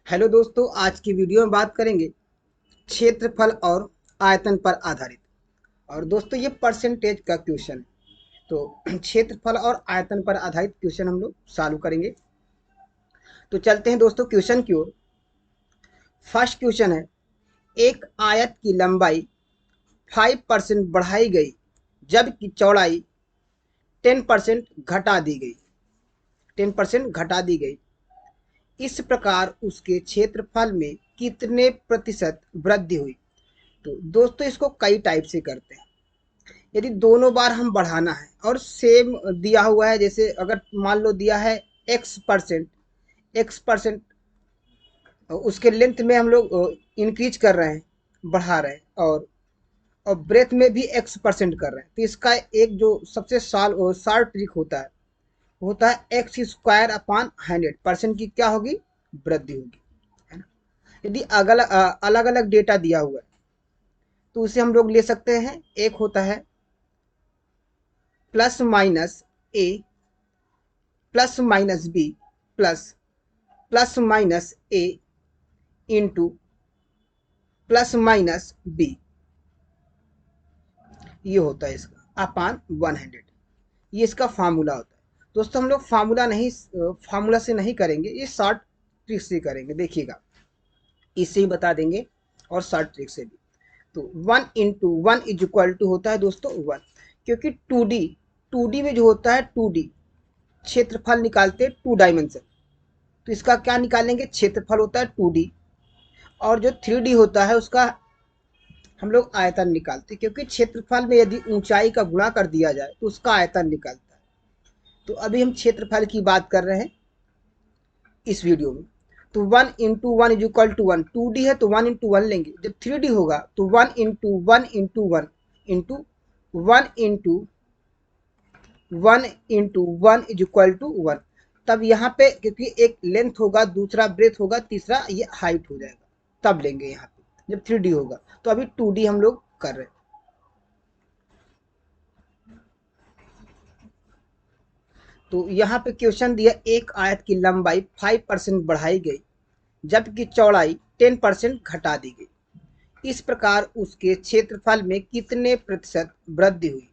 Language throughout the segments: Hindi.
हेलो दोस्तों, आज की वीडियो में बात करेंगे क्षेत्रफल और आयतन पर आधारित। और दोस्तों ये परसेंटेज का क्वेश्चन है। तो क्षेत्रफल और आयतन पर आधारित क्वेश्चन हम लोग सॉल्व करेंगे। तो चलते हैं दोस्तों क्वेश्चन की ओर। फर्स्ट क्वेश्चन है, एक आयत की लंबाई 5% बढ़ाई गई जबकि चौड़ाई 10% घटा दी गई 10% घटा दी गई। इस प्रकार उसके क्षेत्रफल में कितने प्रतिशत वृद्धि हुई? तो दोस्तों इसको कई टाइप से करते हैं। यदि दोनों बार हम बढ़ाना है और सेम दिया हुआ है, जैसे अगर मान लो दिया है x%, उसके लेंथ में हम लोग इंक्रीज कर रहे हैं, बढ़ा रहे हैं, और ब्रेथ में भी x% कर रहे हैं, तो इसका एक जो सबसे शॉर्ट ट्रिक होता है x² अपॉन 100% की क्या होगी? वृद्धि होगी, है ना। यदि अलग अलग डेटा दिया हुआ है तो उसे हम लोग ले सकते हैं। एक होता है plus minus a plus minus b plus plus minus a into plus minus b, ये होता है इसका अपान 100। ये इसका फार्मूला होता है। दोस्तों हम लोग फार्मूला से नहीं करेंगे, ये शॉर्ट ट्रिक से करेंगे। देखिएगा, इससे ही बता देंगे और शॉर्ट ट्रिक से भी। तो 1 × 1 होता है दोस्तों 1, क्योंकि 2D में जो होता है 2D क्षेत्रफल निकालते हैं 2 डायमेंशन, तो इसका क्या निकालेंगे? क्षेत्रफल होता है 2D, और जो 3D होता है उसका हम लोग आयतन निकालते हैं, क्योंकि क्षेत्रफल में यदि ऊंचाई का गुणा कर दिया जाए तो उसका आयतन निकलता है। तो अभी हम क्षेत्रफल की बात कर रहे हैं इस वीडियो में। तो 1 × 1 = 1, 2D है तो 1 × 1 लेंगे। जब 3D होगा तो 1 × 1 × 1 तब यहाँ पे क्योंकि एक लेंथ होगा, दूसरा ब्रेथ होगा, तीसरा ये हाइट हो जाएगा, तब लेंगे यहाँ पे जब 3D होगा। तो अभी 2D हम लोग कर रहे हैं। तो यहाँ पे क्वेश्चन दिया, एक आयत की लंबाई 5% बढ़ाई गई जबकि चौड़ाई 10% घटा दी गई। इस प्रकार उसके क्षेत्रफल में कितने प्रतिशत वृद्धि हुई?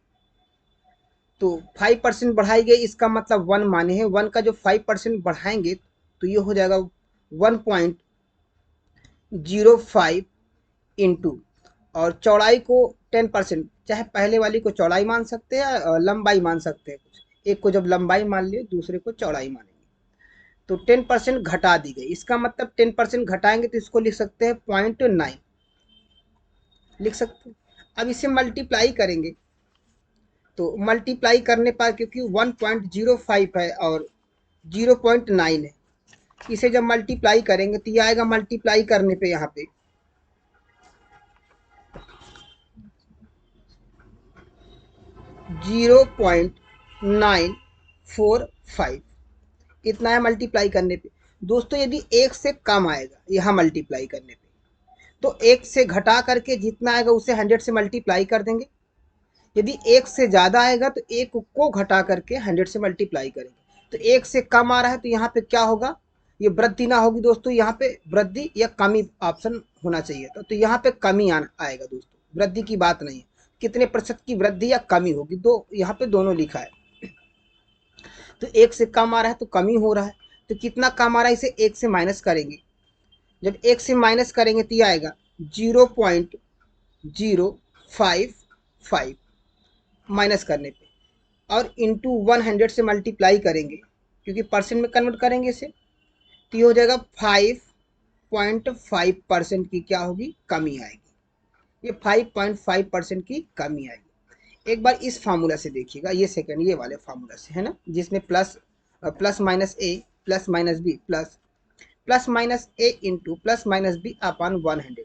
तो 5% बढ़ाई गई, इसका मतलब 1 माने हैं। 1 का जो 5% बढ़ाएंगे तो ये हो जाएगा 1.05 इंटू, और चौड़ाई को 10%, चाहे पहले वाली को चौड़ाई मान सकते हैं या लंबाई मान सकते हैं। कुछ एक को जब लंबाई मान लिए, दूसरे को चौड़ाई मानेंगे। तो 10% घटा दी गई, इसका मतलब 10% घटाएंगे तो इसको लिख सकते हैं 0.9, लिख सकते हैं। अब इसे मल्टीप्लाई करेंगे, तो मल्टीप्लाई करने पर क्योंकि 1.05 है और 0.9 है, इसे जब मल्टीप्लाई करेंगे तो ये आएगा, मल्टीप्लाई करने पे यहाँ पे 0.945 इतना है मल्टीप्लाई करने पे। दोस्तों यदि एक से कम आएगा यहाँ मल्टीप्लाई करने पे, तो एक से घटा करके जितना आएगा उसे 100 से मल्टीप्लाई कर देंगे। यदि एक से ज़्यादा आएगा तो एक को घटा करके 100 से मल्टीप्लाई करेंगे। तो एक से कम आ रहा है तो यहाँ पे क्या होगा? ये वृद्धि ना होगी दोस्तों, यहाँ पे वृद्धि या कमी ऑप्शन होना चाहिए था। तो यहाँ पे कमी आएगा दोस्तों, वृद्धि की बात नहीं है। कितने प्रतिशत की वृद्धि या कमी होगी, दो यहाँ पे दोनों लिखा है। तो एक से कम आ रहा है तो कमी हो रहा है, तो कितना कम आ रहा है इसे एक से माइनस करेंगे। जब एक से माइनस करेंगे तो ये आएगा 0.055 माइनस करने पे, और इंटू 100 से मल्टीप्लाई करेंगे, क्योंकि परसेंट में कन्वर्ट करेंगे इसे, तो ये हो जाएगा 5.5% की क्या होगी? कमी आएगी। ये 5.5% की कमी आएगी। एक बार इस फार्मूला से देखिएगा, ये सेकंड, ये वाले फार्मूला से है ना, जिसमें plus minus a plus minus b plus minus a into plus minus b upon 100।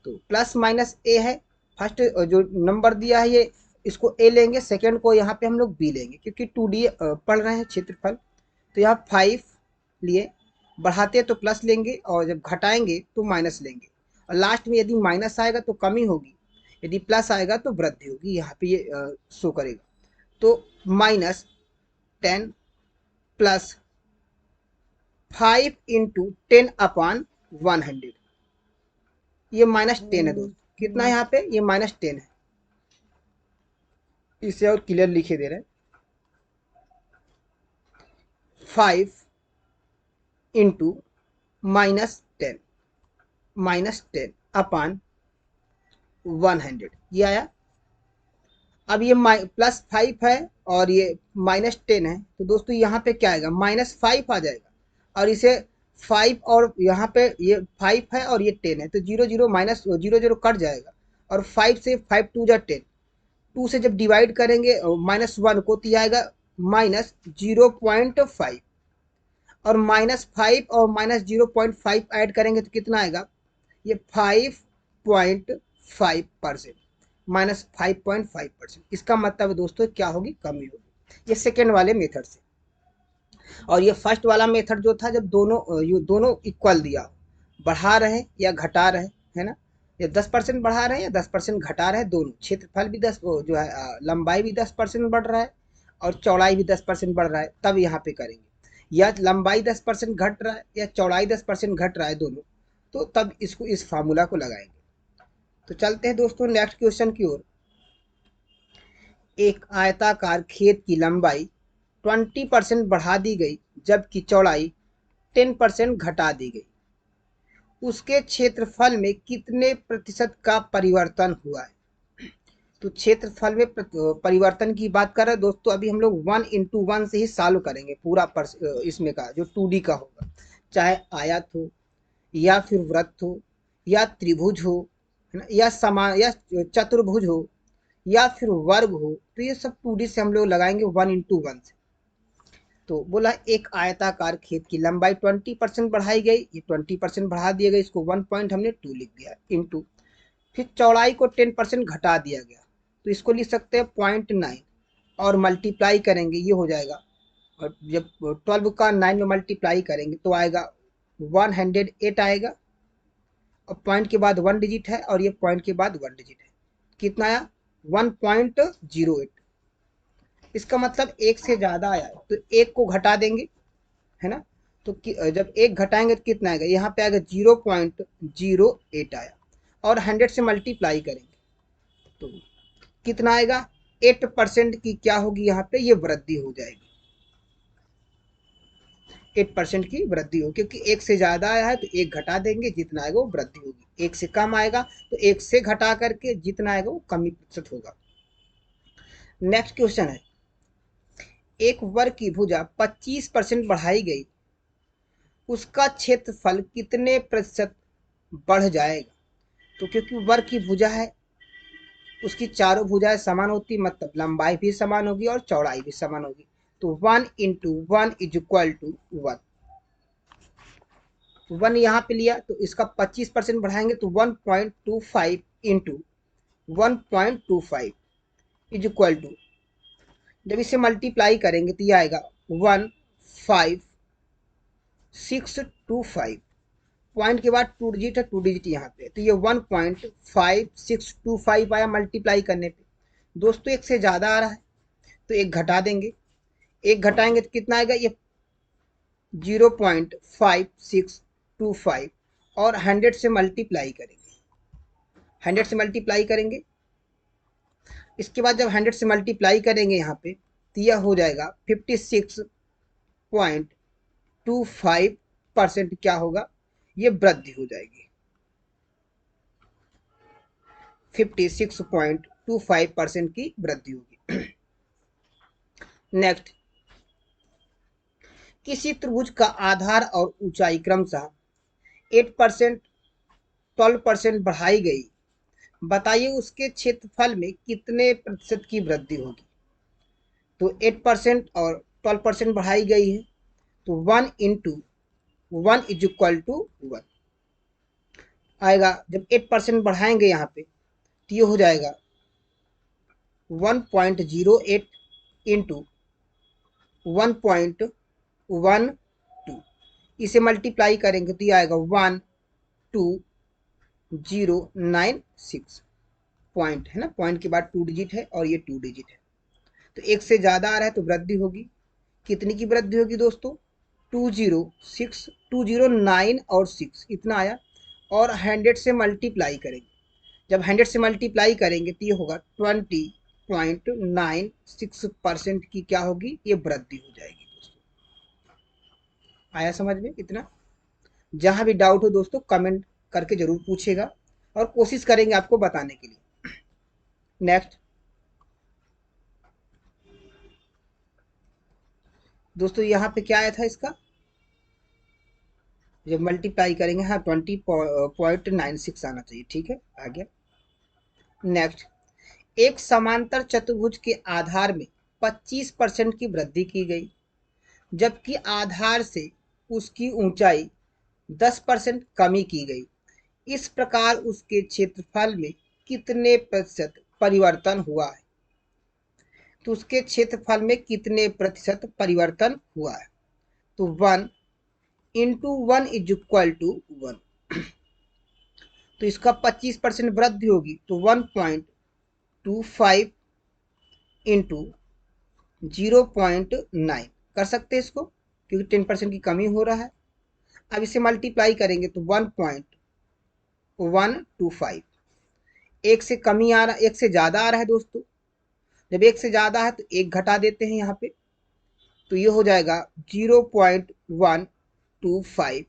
तो प्लस माइनस ए है, फर्स्ट जो नंबर दिया है ये, इसको ए लेंगे, सेकंड को यहाँ पे हम लोग बी लेंगे, क्योंकि 2D पढ़ रहे हैं क्षेत्रफल। तो यहाँ 5 लिए, बढ़ाते तो प्लस लेंगे और जब घटाएंगे तो माइनस लेंगे, और लास्ट में यदि माइनस आएगा तो कमी होगी, यदि प्लस आएगा तो वृद्धि होगी, यहाँ पे ये शो करेगा। तो -10 प्लस 5 × 10 अपॉन 100, ये -10 है दोस्तों। कितना है यहाँ पे, ये -10 है। इसे और क्लियर लिखे दे रहे हैं, 5 इंटू -10, -10 अपान 100, ये आया। अब ये +5 है और ये -10 है, तो दोस्तों यहाँ पे क्या आएगा, -5 आ जाएगा। और इसे 5 और यहाँ पे ये 5 है और ये 10 है, तो 0 0 माइनस 0 0 कट जाएगा। और 5 से 5 2 जा 10, 2 से जब डिवाइड करेंगे -1 को, तो ये आएगा -0.5। और -5 और -0.5 ऐड करेंगे तो कितना आएगा, ये 5.5%, -5.5%। इसका मतलब दोस्तों क्या होगी, कमी होगी। ये सेकेंड वाले मेथड से। और ये फर्स्ट वाला मेथड जो था, जब दोनों इक्वल दिया, बढ़ा रहे या घटा रहे, है ना, या 10% बढ़ा रहे हैं या 10% घटा रहे हैं, दोनों क्षेत्रफल भी 10 जो है लंबाई भी 10% बढ़ रहा है और चौड़ाई भी 10% बढ़ रहा है, तब यहाँ पे करेंगे। या लंबाई 10% घट रहा है या चौड़ाई 10% घट रहा है, दोनों, तो तब इसको इस फार्मूला को लगाएंगे। तो चलते हैं दोस्तों नेक्स्ट क्वेश्चन की ओर। एक आयताकार खेत की लंबाई 20% बढ़ा दी गई जबकि चौड़ाई 10% घटा दी गई, उसके क्षेत्रफल में कितने प्रतिशत का परिवर्तन हुआ है। तो क्षेत्रफल में परिवर्तन की बात कर रहे हैं दोस्तों। अभी हम लोग 1 × 1 से ही सॉल्व करेंगे पूरा इसमें का जो 2D का होगा, चाहे आयत हो या फिर वृत्त हो या त्रिभुज हो, है ना, या समान या चतुर्भुज हो या फिर वर्ग हो, तो ये सब 2D से हम लोग लगाएंगे 1 × 1 से। तो बोला एक आयताकार खेत की लंबाई 20% बढ़ाई गई, ये 20% बढ़ा दिया गया, इसको 1 पॉइंट हमने 2 लिख दिया, इंटू फिर चौड़ाई को 10% घटा दिया गया, तो इसको लिख सकते हैं 0.9 और मल्टीप्लाई करेंगे, ये हो जाएगा। और जब 12 का 9 में मल्टीप्लाई करेंगे तो आएगा 108 आएगा। और पॉइंट के बाद 1 डिजिट है और ये पॉइंट के बाद 1 डिजिट है, कितना आया, 1.08। इसका मतलब एक से ज़्यादा आया, तो एक को घटा देंगे, है ना। तो जब एक घटाएंगे तो कितना आएगा, यहाँ पे आएगा 0.08 आया। और 100 से मल्टीप्लाई करेंगे तो कितना आएगा, 8% की क्या होगी, यहाँ पे ये वृद्धि हो जाएगी, 8% की वृद्धि हो, क्योंकि एक से ज़्यादा आया है तो एक घटा देंगे, जितना आएगा वो वृद्धि होगी। एक से कम आएगा तो एक से घटा करके जितना आएगा वो कमी प्रतिशत होगा। नेक्स्ट क्वेश्चन है, एक वर्ग की भुजा 25% बढ़ाई गई, उसका क्षेत्रफल कितने प्रतिशत बढ़ जाएगा। तो क्योंकि वर्ग की भुजा है, उसकी चारों भुजाएं समान होती, मतलब लंबाई भी समान होगी और चौड़ाई भी समान होगी। तो 1 × 1 = 1। 1 यहाँ पे लिया तो इसका 25% बढ़ाएंगे तो 1.25 × 1.25 = जब इसे मल्टीप्लाई करेंगे तो ये आएगा 15625। पॉइंट के बाद 2 डिजिट है, 2 डिजिट यहाँ पे, तो ये 1.5625 आया मल्टीप्लाई करने पे। दोस्तों एक से ज़्यादा आ रहा है तो एक घटा देंगे, एक घटाएंगे तो कितना आएगा, ये 0.5625 और 100 से मल्टीप्लाई करेंगे, 100 से मल्टीप्लाई करेंगे। इसके बाद जब 100 से मल्टीप्लाई करेंगे यहाँ पे तो यह हो जाएगा 56.25% क्या होगा, ये वृद्धि हो जाएगी, 56.25% की वृद्धि होगी। नेक्स्ट, किसी त्रिभुज का आधार और ऊंचाई क्रमशः 8%, 12% बढ़ाई गई, बताइए उसके क्षेत्रफल में कितने प्रतिशत की वृद्धि होगी। तो 8% और 12% बढ़ाई गई है, तो 1 × 1 = 1 आएगा। जब 8% बढ़ाएंगे यहाँ पे तो ये हो जाएगा 1.08 × 1.12। इसे मल्टीप्लाई करेंगे तो ये आएगा 12096 पॉइंट, है ना, पॉइंट के बाद 2 डिजिट है और ये 2 डिजिट है। तो एक से ज़्यादा आ रहा है तो वृद्धि होगी, कितनी की वृद्धि होगी दोस्तों, 209 और 6 इतना आया, और 100 से मल्टीप्लाई करेंगे। जब 100 से मल्टीप्लाई करेंगे तो ये होगा 20.96% की क्या होगी, ये वृद्धि हो जाएगी दोस्तों। आया समझ में इतना? जहां भी डाउट हो दोस्तों कमेंट करके जरूर पूछेगा, और कोशिश करेंगे आपको बताने के लिए। नेक्स्ट दोस्तों, यहाँ पे क्या आया था इसका, जब मल्टीप्लाई करेंगे, हाँ 20.96 आना चाहिए, ठीक है, आ गया। नेक्स्ट, एक समांतर चतुर्भुज के आधार में 25% की वृद्धि की गई, जबकि आधार से उसकी ऊंचाई 10% कमी की गई। इस प्रकार उसके क्षेत्रफल में कितने प्रतिशत परिवर्तन हुआ है? तो उसके क्षेत्रफल में कितने प्रतिशत परिवर्तन हुआ है? तो 1 इंटू 1 इज इक्वल टू 1। तो इसका 25% वृद्धि होगी, तो 1.25 इंटू 0.9 कर सकते हैं इसको, क्योंकि 10% की कमी हो रहा है। अब इसे मल्टीप्लाई करेंगे तो 1.125, एक से कमी आ रहा, एक से ज्यादा आ रहा है दोस्तों। जब एक से ज्यादा है तो एक घटा देते हैं यहाँ पे, तो ये हो जाएगा 0.125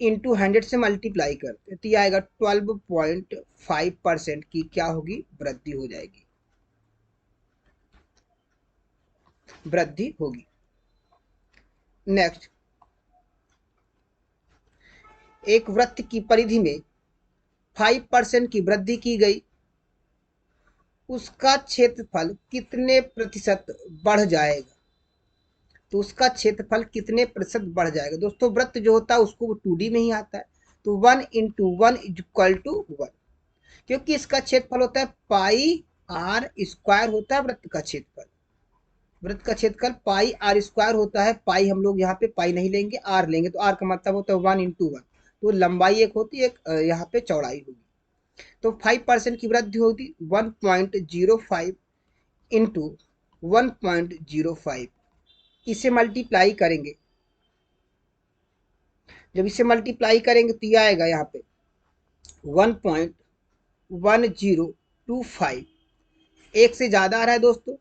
इंटू 100 से मल्टीप्लाई करते हैं तो ये आएगा 12.5% की क्या होगी, वृद्धि हो जाएगी, वृद्धि होगी। नेक्स्ट, एक वृत्त की परिधि में 5% की वृद्धि की गई, उसका क्षेत्रफल कितने प्रतिशत बढ़ जाएगा? तो उसका क्षेत्रफल कितने प्रतिशत बढ़ जाएगा? दोस्तों वृत्त जो होता है उसको 2D में ही आता है, तो 1 इंटू 1 इज इक्वल टू 1, क्योंकि इसका क्षेत्रफल होता है पाई आर स्क्वायर होता है वृत्त का क्षेत्रफल। वृत्त का क्षेत्रफल पाई आर स्क्वायर होता है। पाई हम लोग यहाँ पे पाई नहीं लेंगे, आर लेंगे, तो आर का मतलब होता है 1 इंटू 1, तो लंबाई एक होती है, एक यहाँ पे चौड़ाई होगी। तो 5% की वृद्धि होगी, 1.05 इंटू 1.05, इसे मल्टीप्लाई करेंगे। जब इसे मल्टीप्लाई करेंगे तो ये आएगा यहाँ पे 1.1025, एक से ज्यादा आ रहा है दोस्तों।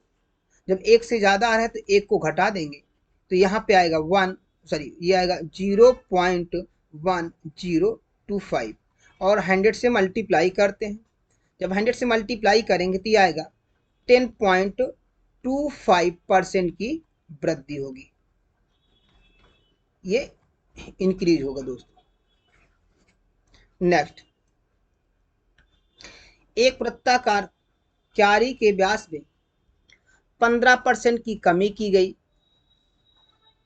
जब एक से ज्यादा आ रहा है तो एक को घटा देंगे, तो यहाँ पे आएगा ये आएगा 0.1025, और 100 से मल्टीप्लाई करते हैं। जब 100 से मल्टीप्लाई करेंगे तो ये आएगा 10.25% की वृद्धि होगी, ये इंक्रीज होगा दोस्तों। नेक्स्ट, एक वृत्ताकार क्यारी के व्यास में 15% की कमी की गई,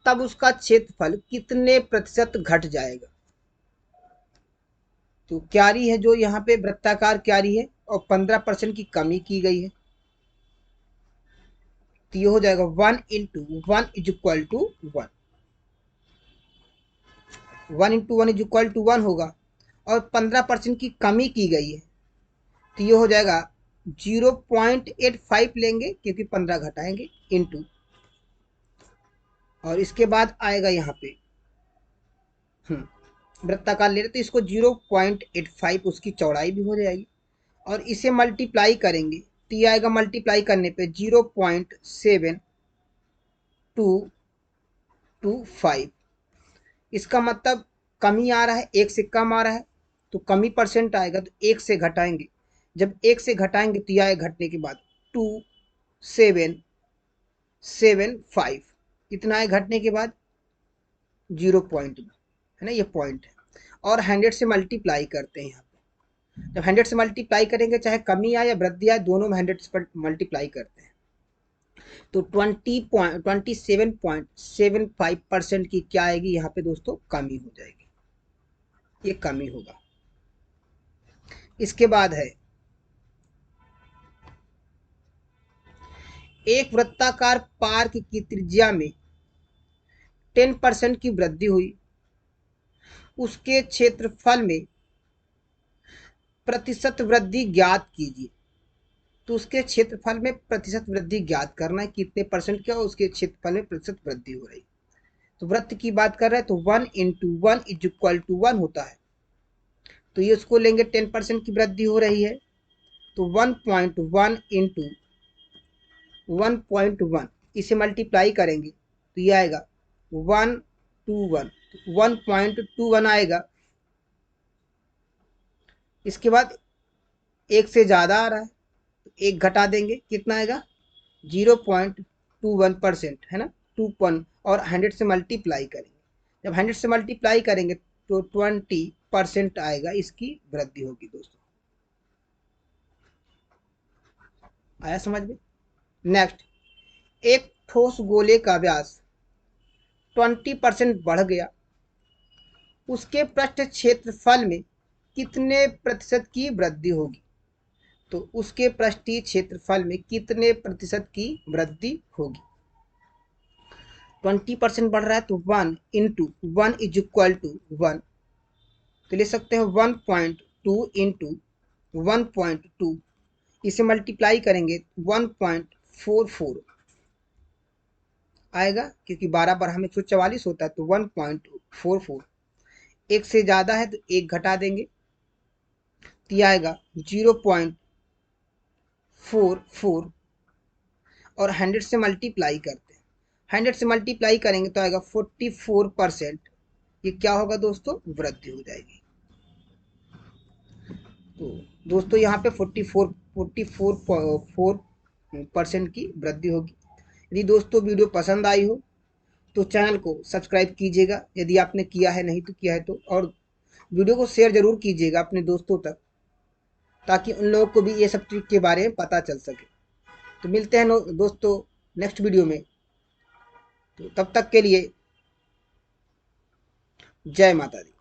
तब उसका क्षेत्रफल कितने प्रतिशत घट जाएगा? तो क्यारी है जो यहाँ पे वृत्ताकार क्यारी है, और 15% की कमी की गई है, तो ये हो जाएगा 1 into 1 is equal to 1, 1 into 1 is equal to 1 होगा, और 15% की कमी की गई है, तो ये हो जाएगा 0.85 लेंगे, क्योंकि 15 घटाएंगे, इंटू, और इसके बाद आएगा यहाँ पे वृत्ताकार ले रहे तो इसको 0.85, उसकी चौड़ाई भी हो जाएगी, और इसे मल्टीप्लाई करेंगे तो ये आएगा, मल्टीप्लाई करने पे 0.7225, इसका मतलब कमी आ रहा है, एक से कम आ रहा है, तो कमी परसेंट आएगा, तो एक से घटाएंगे। जब एक से घटाएंगे तो यह घटने के बाद 2775, कितना है घटने के बाद, 0 पॉइंट है ना, ये पॉइंट है, और 100 से मल्टीप्लाई करते हैं यहाँ पे। जब 100 से मल्टीप्लाई करेंगे, चाहे कमी आए या वृद्धि आए, दोनों में 100 से मल्टीप्लाई करते हैं, तो 27.75% की क्या आएगी यहाँ पे दोस्तों, कमी हो जाएगी, ये कमी होगा। इसके बाद है, एक वृत्ताकार पार्क की त्रिज्या में 10% की वृद्धि हुई, उसके क्षेत्रफल में प्रतिशत वृद्धि ज्ञात कीजिए। तो उसके क्षेत्रफल में प्रतिशत वृद्धि ज्ञात करना है, कितने परसेंट क्या उसके क्षेत्रफल में प्रतिशत वृद्धि हो रही। तो वृत्त की बात कर रहे हैं तो 1 इंटू 1 इज इक्वल टू 1 होता है। तो ये उसको लेंगे 10% की वृद्धि हो रही है, तो 1.1 इंटू 1.1 इसे मल्टीप्लाई करेंगे तो ये आएगा 121, 1.21 आएगा। इसके बाद एक से ज़्यादा आ रहा है तो एक घटा देंगे, कितना आएगा 0.21% है ना, 2 और 100 से मल्टीप्लाई करेंगे। जब 100 से मल्टीप्लाई करेंगे तो 20% आएगा, इसकी वृद्धि होगी दोस्तों। आया समझ में? नेक्स्ट, एक ठोस गोले का व्यास 20% बढ़ गया, उसके पृष्ठ क्षेत्रफल में कितने प्रतिशत की वृद्धि होगी? तो उसके पृष्ठीय क्षेत्रफल में कितने प्रतिशत की वृद्धि होगी? 20% बढ़ रहा है तो 1 इंटू 1 इज इक्वल टू 1, तो ले सकते हैं 1.2 इंटू 1.2, इसे मल्टीप्लाई करेंगे 1.44 आएगा, क्योंकि 12 बार हमें 144 होता है तो 1.44। एक से ज़्यादा है तो एक घटा देंगे तो यह आएगा 0.44 और 100 से मल्टीप्लाई करते हैं, 100 से मल्टीप्लाई करेंगे तो आएगा 44%। ये क्या होगा दोस्तों? वृद्धि हो जाएगी। तो दोस्तों यहाँ पे 44% की वृद्धि होगी। यदि दोस्तों वीडियो पसंद आई हो तो चैनल को सब्सक्राइब कीजिएगा यदि आपने किया है, नहीं तो किया है तो, और वीडियो को शेयर जरूर कीजिएगा अपने दोस्तों तक, ताकि उन लोगों को भी ये सब ट्रिक के बारे में पता चल सके। तो मिलते हैं दोस्तों नेक्स्ट वीडियो में, तो तब तक के लिए जय माता दी।